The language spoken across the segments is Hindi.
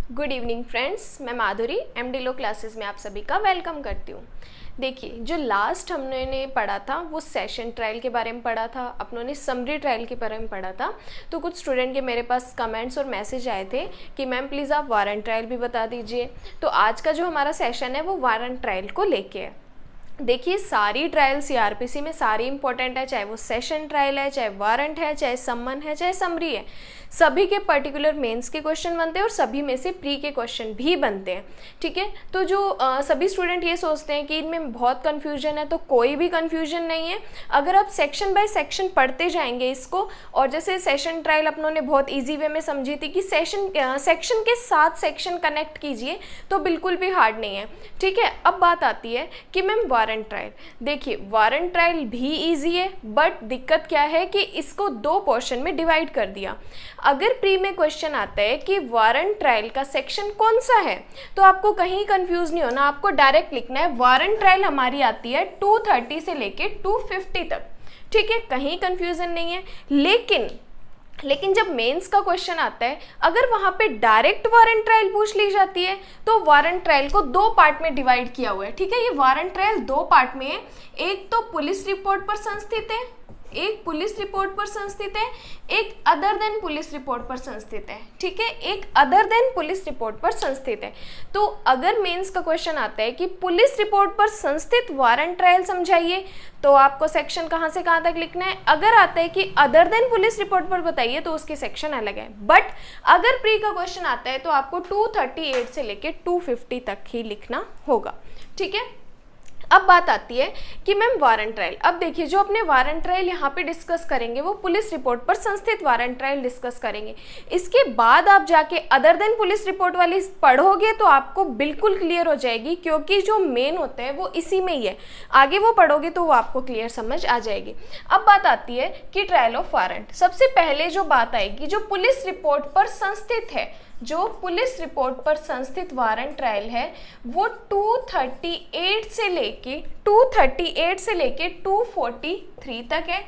गुड इवनिंग फ्रेंड्स, मैं माधुरी एमडी लो क्लासेस में आप सभी का वेलकम करती हूँ। देखिए, जो लास्ट हमने पढ़ा था वो सेशन ट्रायल के बारे में पढ़ा था, अपनों ने समरी ट्रायल के बारे में पढ़ा था। तो कुछ स्टूडेंट के मेरे पास कमेंट्स और मैसेज आए थे कि मैम प्लीज़ आप वारंट ट्रायल भी बता दीजिए। तो आज का जो हमारा सेशन है वो वारंट ट्रायल को लेके है। देखिए, सारी ट्रायल सीआरपीसी में सारी इंपॉर्टेंट है, चाहे वो सेशन ट्रायल है, चाहे वारंट है, चाहे सम्मन है, चाहे समरी है। सभी के पर्टिकुलर मेंस के क्वेश्चन बनते हैं और सभी में से प्री के क्वेश्चन भी बनते हैं। ठीक है, तो जो सभी स्टूडेंट ये सोचते हैं कि इनमें बहुत कन्फ्यूजन है, तो कोई भी कन्फ्यूजन नहीं है। अगर आप सेक्शन बाय सेक्शन पढ़ते जाएंगे इसको, और जैसे सेशन ट्रायल अपनों ने बहुत ईजी वे में समझी थी कि सेक्शन के साथ सेक्शन कनेक्ट कीजिए, तो बिल्कुल भी हार्ड नहीं है। ठीक है, अब बात आती है कि मैम वारंट ट्रायल। देखिए, वारंट ट्रायल भी ईजी है, बट दिक्कत क्या है कि इसको दो पोर्शन में डिवाइड कर दिया। अगर प्री में क्वेश्चन आता है कि वारंट ट्रायल का सेक्शन कौन सा है, तो आपको कहीं कंफ्यूज नहीं होना, आपको डायरेक्ट लिखना है वारंट ट्रायल हमारी आती है 230 से लेके 250 तक। ठीक है, कहीं कंफ्यूजन नहीं है। लेकिन जब मेंस का क्वेश्चन आता है, अगर वहां पे डायरेक्ट वारंट ट्रायल पूछ ली जाती है, तो वारंट ट्रायल को दो पार्ट में डिवाइड किया हुआ है। ठीक है, ये वारंट ट्रायल दो पार्ट में है। एक तो पुलिस रिपोर्ट पर संस्थित है, एक पुलिस रिपोर्ट पर संस्थित है, एक अदर देन पुलिस रिपोर्ट पर संस्थित है। ठीक है, एक अदर देन पुलिस रिपोर्ट पर संस्थित है। तो अगर मेंस का क्वेश्चन आता है कि पुलिस रिपोर्ट पर संस्थित वारंट ट्रायल समझाइए, तो आपको सेक्शन कहाँ से कहाँ तक लिखना है। अगर आता है कि अदर देन पुलिस रिपोर्ट पर बताइए, तो उसके सेक्शन अलग है। बट अगर प्री का क्वेश्चन आता है तो आपको 238 से लेके 250 तक ही लिखना होगा। ठीक है, अब बात आती है कि मैम वारंट ट्रायल। अब देखिए, जो अपने वारंट ट्रायल यहाँ पे डिस्कस करेंगे वो पुलिस रिपोर्ट पर संस्थित वारंट ट्रायल डिस्कस करेंगे। इसके बाद आप जाके अदर देन पुलिस रिपोर्ट वाली पढ़ोगे तो आपको बिल्कुल क्लियर हो जाएगी, क्योंकि जो मेन होता है वो इसी में ही है। आगे वो पढ़ोगे तो वो आपको क्लियर समझ आ जाएगी। अब बात आती है कि ट्रायल ऑफ वारंट। सबसे पहले जो बात आएगी, जो पुलिस रिपोर्ट पर संस्थित है, जो पुलिस रिपोर्ट पर संस्थित वारंट ट्रायल है, वो 238 से लेके 243 तक है।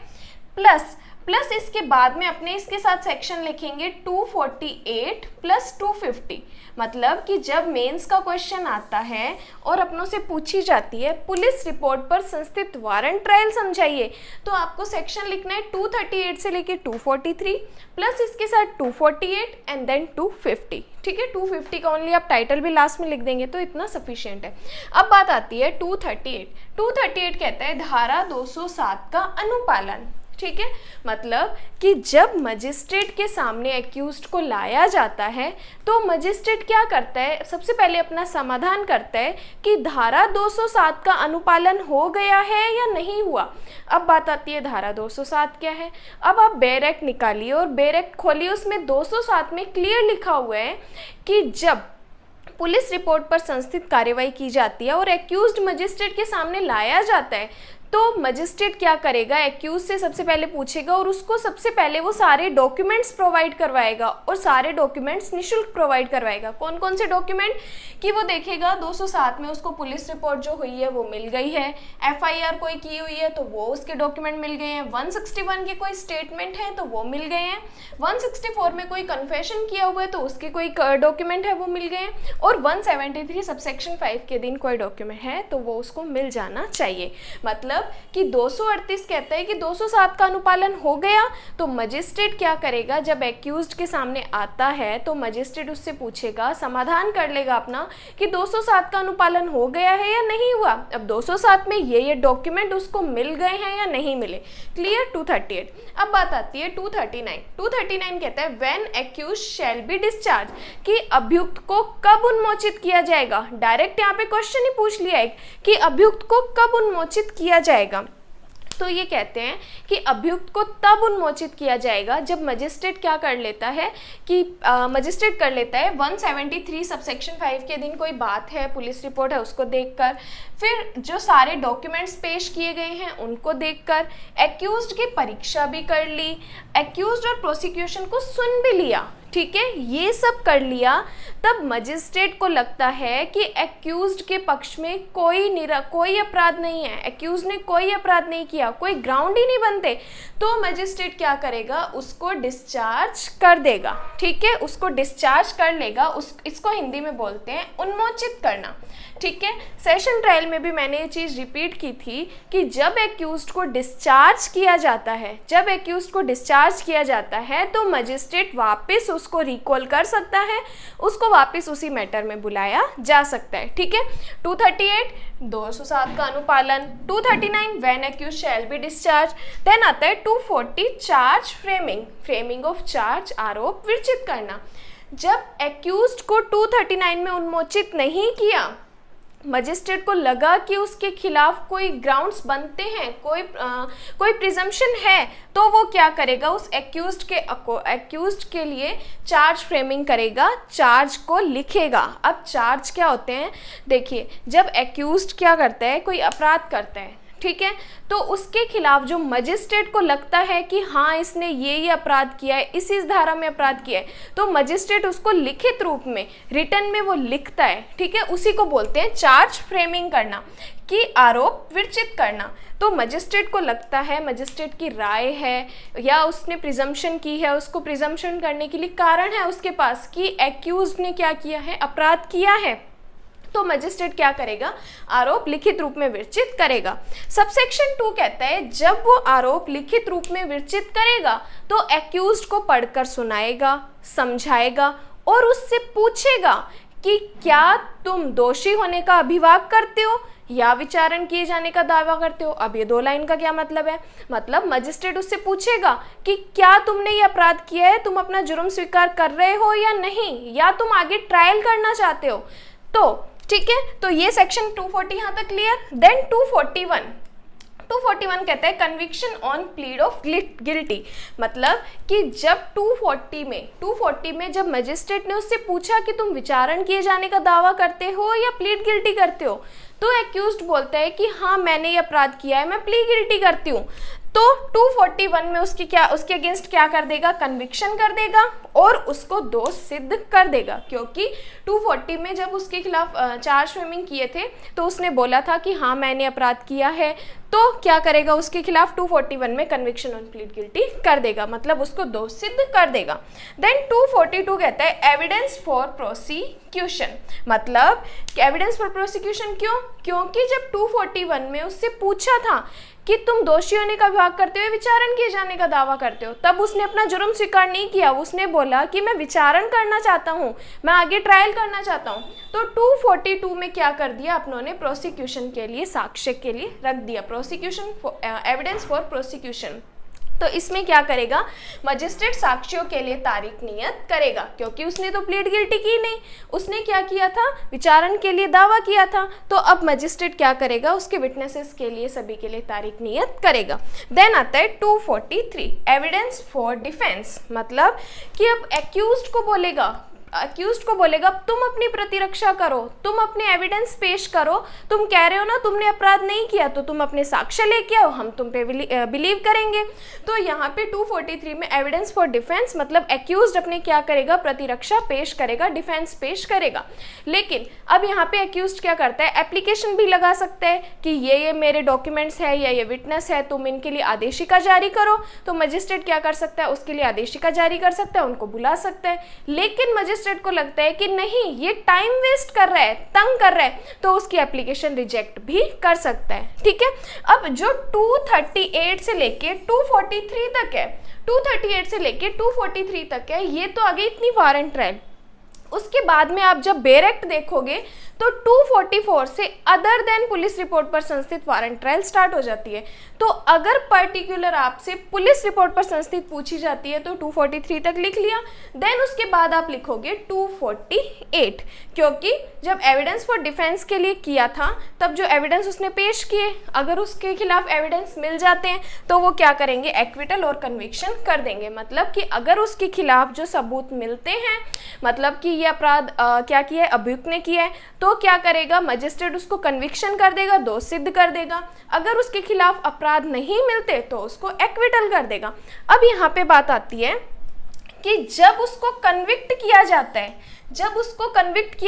प्लस इसके बाद में अपने इसके साथ सेक्शन लिखेंगे 248 प्लस 250। मतलब कि जब मेंस का क्वेश्चन आता है और अपनों से पूछी जाती है पुलिस रिपोर्ट पर संस्थित वारंट ट्रायल समझाइए, तो आपको सेक्शन लिखना है 238 से लेके 243 प्लस इसके साथ 248 एंड देन 250। ठीक है, 250 का ओनली आप टाइटल भी लास्ट में लिख देंगे तो इतना सफिशिएंट है। अब बात आती है 238 कहता है धारा 207 का अनुपालन। ठीक है, मतलब कि जब मजिस्ट्रेट के सामने एक्यूज्ड को लाया जाता है तो मजिस्ट्रेट क्या करता है, सबसे पहले अपना समाधान करता है कि धारा 207 का अनुपालन हो गया है या नहीं हुआ। अब बात आती है धारा 207 क्या है। अब आप बेयर एक्ट निकालिए और बेयर एक्ट खोलिए, उसमें 207 में क्लियर लिखा हुआ है कि जब पुलिस रिपोर्ट पर संस्थित कार्रवाई की जाती है और एक्यूज्ड मजिस्ट्रेट के सामने लाया जाता है, तो मजिस्ट्रेट क्या करेगा, एक्यूज से सबसे पहले पूछेगा और उसको सबसे पहले वो सारे डॉक्यूमेंट्स प्रोवाइड करवाएगा, और सारे डॉक्यूमेंट्स निशुल्क प्रोवाइड करवाएगा। कौन कौन से डॉक्यूमेंट, कि वो देखेगा 207 में उसको पुलिस रिपोर्ट जो हुई है वो मिल गई है, एफआईआर कोई की हुई है तो वो उसके डॉक्यूमेंट मिल गए हैं, 161 के कोई स्टेटमेंट है तो वो मिल गए हैं, 164 में कोई कन्फेशन किया हुआ है तो उसके कोई डॉक्यूमेंट है वो मिल गए हैं, और 173 सबसेक्शन 5 के दिन कोई डॉक्यूमेंट है तो वो उसको मिल जाना चाहिए। मतलब कि 238 कहता है कि 207 का अनुपालन हो गया, तो मजिस्ट्रेट क्या करेगा, जब एक्यूज्ड के सामने आता है तो मजिस्ट्रेट उससे पूछेगा, समाधान कर लेगा अपना कि 207 का अनुपालन हो गया है या नहीं हुआ। अब 207 में ये डॉक्यूमेंट उसको मिल गए हैं या नहीं मिले। क्लियर, 238। अब बात आती है 239 कहता है when accuse shall be discharge, कि अभियुक्त को कब उन्मोचित किया जाएगा। डायरेक्ट यहाँ पे क्वेश्चन ही पूछ लिया है कि अभियुक्त को कब उन्मोचित किया जाएगा। तो ये कहते हैं कि अभियुक्त को तब उन्मोचित किया जाएगा जब मजिस्ट्रेट क्या कर लेता है कि मजिस्ट्रेट कर लेता है 173 सबसेक्शन 5 के दिन कोई बात है, पुलिस रिपोर्ट है, उसको देखकर, फिर जो सारे डॉक्यूमेंट्स पेश किए गए हैं उनको देखकर, एक्यूज्ड की परीक्षा भी कर ली, एक्यूज्ड और प्रोसिक्यूशन को सुन भी लिया। ठीक है, ये सब कर लिया तब मजिस्ट्रेट को लगता है कि एक्यूज्ड के पक्ष में कोई अपराध नहीं है, एक्यूज ने कोई अपराध नहीं किया, कोई ग्राउंड ही नहीं बनते, तो मजिस्ट्रेट क्या करेगा, उसको डिस्चार्ज कर देगा। ठीक है, उसको डिस्चार्ज कर लेगा। इसको हिंदी में बोलते हैं उन्मोचित करना। ठीक है, सेशन ट्रायल में भी मैंने ये चीज़ रिपीट की थी कि जब एक्यूज्ड को डिस्चार्ज किया जाता है, तो मजिस्ट्रेट वापस उसको रिकॉल कर सकता है, उसको वापस उसी मैटर में बुलाया जा सकता है। ठीक है, 238 207 का अनुपालन, 239 when accuse shall be discharge. Then आता है 240 चार्ज फ्रेमिंग ऑफ चार्ज, आरोप विरचित करना। जब एक्यूज्ड को 239 में उन्मोचित नहीं किया, मजिस्ट्रेट को लगा कि उसके खिलाफ कोई ग्राउंड्स बनते हैं, कोई प्रिजम्पशन है, तो वो क्या करेगा, उस एक्यूज्ड के लिए चार्ज फ्रेमिंग करेगा, चार्ज को लिखेगा। अब चार्ज क्या होते हैं, देखिए, जब एक्यूज्ड क्या करता है, कोई अपराध करता है, ठीक है, तो उसके खिलाफ जो मजिस्ट्रेट को लगता है कि हाँ इसने ये अपराध किया है, इस धारा में अपराध किया है, तो मजिस्ट्रेट उसको लिखित रूप में, रिटन में वो लिखता है। ठीक है, उसी को बोलते हैं चार्ज फ्रेमिंग करना, कि आरोप विरचित करना। तो मजिस्ट्रेट को लगता है, मजिस्ट्रेट की राय है या उसने प्रिजम्पशन की है, उसको प्रिजम्पशन करने के लिए कारण है उसके पास कि एक्यूज्ड ने क्या किया है, अपराध किया है, तो मजिस्ट्रेट क्या करेगा, आरोप लिखित रूप में विरचित करेगा। सबसेक्शन 2 कहता है जब वो आरोप लिखित रूप में विरचित करेगा तो एक्यूज्ड को पढ़कर सुनाएगा, समझाएगा और उससे पूछेगा कि क्या तुम दोषी होने का अभिभाव करते हो या विचारण किए जाने का दावा करते हो। अब ये 2 लाइन का क्या मतलब है, मतलब मजिस्ट्रेट उससे पूछेगा कि क्या तुमने ये अपराध किया है, तुम अपना जुर्म स्वीकार कर रहे हो या नहीं, या तुम आगे ट्रायल करना चाहते हो। तो ठीक है, तो ये सेक्शन 240 यहाँ तक क्लियर। देन 241 कहता है conviction on plead of guilty, मतलब कि जब 240 में जब मजिस्ट्रेट ने उससे पूछा कि तुम विचारण किए जाने का दावा करते हो या प्लीड गिल्टी करते हो, तो एक्यूज्ड बोलता है कि हाँ मैंने ये अपराध किया है, मैं प्ली गिल्टी करती हूँ। तो 241 में उसके अगेंस्ट क्या कर देगा, कन्विक्शन कर देगा और उसको दोष सिद्ध कर देगा, क्योंकि 240 में जब उसके खिलाफ चार्ज फ्रेमिंग किए थे तो उसने बोला था कि हाँ मैंने अपराध किया है, तो क्या करेगा, उसके खिलाफ 241 में कन्विक्शन ऑन प्लीड गिल्टी कर देगा, मतलब उसको दोष सिद्ध कर देगा। देन 242 कहता है एविडेंस फॉर प्रोसिक्यूशन, मतलब एविडेंस फॉर प्रोसिक्यूशन क्योंकि जब 241 में उससे पूछा था कि तुम दोषी होने का विभाग करते हुए विचारण किए जाने का दावा करते हो, तब उसने अपना जुर्म स्वीकार नहीं किया, उसने बोला कि मैं विचारण करना चाहता हूँ, मैं आगे ट्रायल करना चाहता हूँ। तो 242 में क्या कर दिया, अपनों प्रोसिक्यूशन के लिए, साक्ष्य के लिए रख दिया, प्रोसिक्यूशन एविडेंस फॉर प्रोसिक्यूशन। तो इसमें क्या करेगा, मजिस्ट्रेट साक्ष्यों के लिए तारीख नियत करेगा, क्योंकि उसने तो प्लीड गिल्टी की नहीं, उसने क्या किया था, विचारण के लिए दावा किया था। तो अब मजिस्ट्रेट क्या करेगा, उसके विटनेसेस के लिए, सभी के लिए तारीख नियत करेगा। देन आता है 243 एविडेंस फॉर डिफेंस, मतलब कि अब एक्यूज्ड को बोलेगा तुम अपनी प्रतिरक्षा करो, तुम अपने एविडेंस पेश करो, तुम कह रहे हो ना तुमने अपराध नहीं किया, तो तुम अपने साक्ष्य लेके आओ, हम तुम पे बिलीव करेंगे। तो यहाँ पे 243 में एविडेंस फॉर डिफेंस, मतलब एक्यूज्ड अपने क्या करेगा, प्रतिरक्षा पेश करेगा, डिफेंस पेश करेगा। लेकिन अब यहाँ पे एक्यूज्ड क्या करता है, एप्लीकेशन भी लगा सकता है कि ये मेरे डॉक्यूमेंट्स है या ये विटनेस है, तुम इनके लिए आदेशिका जारी करो। तो मजिस्ट्रेट क्या कर सकता है, उसके लिए आदेशिका जारी कर सकता है, उनको बुला सकता है। लेकिन मजिस्ट्रेट को लगता है कि नहीं ये टाइम वेस्ट कर रहा है, तंग कर रहा है, तो उसकी एप्लीकेशन रिजेक्ट भी कर सकता है। ठीक है, अब जो 238 से लेके 243 तक है, 238 से लेके 243 तक है, ये तो आगे इतनी वारंट ट्रायल। उसके बाद में आप जब बेर एक्ट देखोगे तो 244 से अदर देन पुलिस रिपोर्ट पर संस्थित वारंट ट्रायल स्टार्ट हो जाती है। तो अगर पर्टिकुलर आपसे पुलिस रिपोर्ट पर संस्थित पूछी जाती है तो 243 तक लिख लिया। देन उसके बाद आप लिखोगे 248, क्योंकि जब एविडेंस फॉर डिफेंस के लिए किया था तब जो एविडेंस उसने पेश किए, अगर उसके खिलाफ एविडेंस मिल जाते हैं तो वो क्या करेंगे, एक्विटल और कन्विक्शन कर देंगे। मतलब कि अगर उसके खिलाफ जो सबूत मिलते हैं, मतलब कि ये अपराध क्या किया है, अभियुक्त ने किया है, तो क्या करेगा, मजिस्ट्रेट उसको कन्विक्शन कर देगा, दोष सिद्ध कर देगा। अगर उसके खिलाफ अपराध नहीं मिलते तो उसको एक्विटल कर देगा। अब यहाँ पे बात आती है कि जब उसको कन्विक्ट किया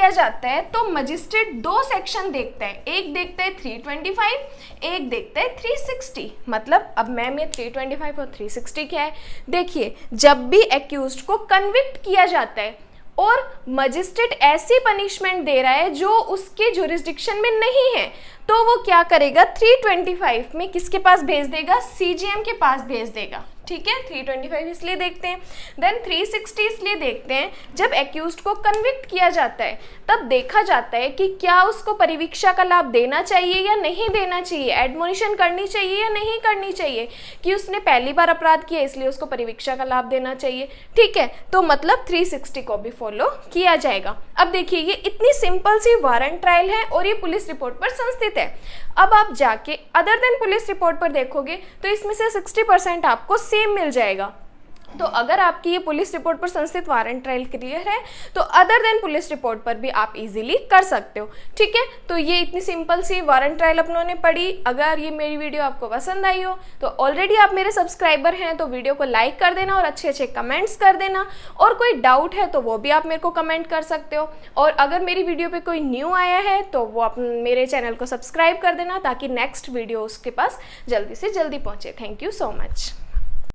जाता है, तो मजिस्ट्रेट 2 सेक्शन देखता है, एक देखता है 325, एक देखता है 360। मतलब अब मैम ये 325 और 360 क्या है? देखिए, जब भी एक्यूज्ड को कन्विक्ट किया जाता है और मजिस्ट्रेट ऐसी पनिशमेंट दे रहा है जो उसके जुरिस्डिक्शन में नहीं है, तो वो क्या करेगा, 325 में किसके पास भेज देगा, सीजीएम के पास भेज देगा। ठीक है, 325 इसलिए देखते हैं। देन 360 इसलिए देखते हैं, जब एक्यूज्ड को कन्विक्ट किया जाता है तब देखा जाता है कि क्या उसको परिवीक्षा का लाभ देना चाहिए या नहीं देना चाहिए, एडमोनिशन करनी चाहिए या नहीं करनी चाहिए, कि उसने पहली बार अपराध किया इसलिए उसको परिवीक्षा का लाभ देना चाहिए। ठीक है, तो मतलब 360 को भी फॉलो किया जाएगा। अब देखिए, ये इतनी सिंपल सी वारंट ट्रायल है और ये पुलिस रिपोर्ट पर संस्थित है। अब आप जाके अदर देन पुलिस रिपोर्ट पर देखोगे तो इसमें से 60% आपको सेम मिल जाएगा। तो अगर आपकी ये पुलिस रिपोर्ट पर संस्थित वारंट ट्रायल क्लियर है तो अदर देन पुलिस रिपोर्ट पर भी आप इजीली कर सकते हो। ठीक है, तो ये इतनी सिंपल सी वारंट ट्रायल अपनों ने पढ़ी। अगर ये मेरी वीडियो आपको पसंद आई हो तो ऑलरेडी आप मेरे सब्सक्राइबर हैं तो वीडियो को लाइक कर देना और अच्छे अच्छे कमेंट्स कर देना, और कोई डाउट है तो वो भी आप मेरे को कमेंट कर सकते हो। और अगर मेरी वीडियो पर कोई न्यू आया है तो वो मेरे चैनल को सब्सक्राइब कर देना ताकि नेक्स्ट वीडियो उसके पास जल्दी से जल्दी पहुँचे। Thank you so much.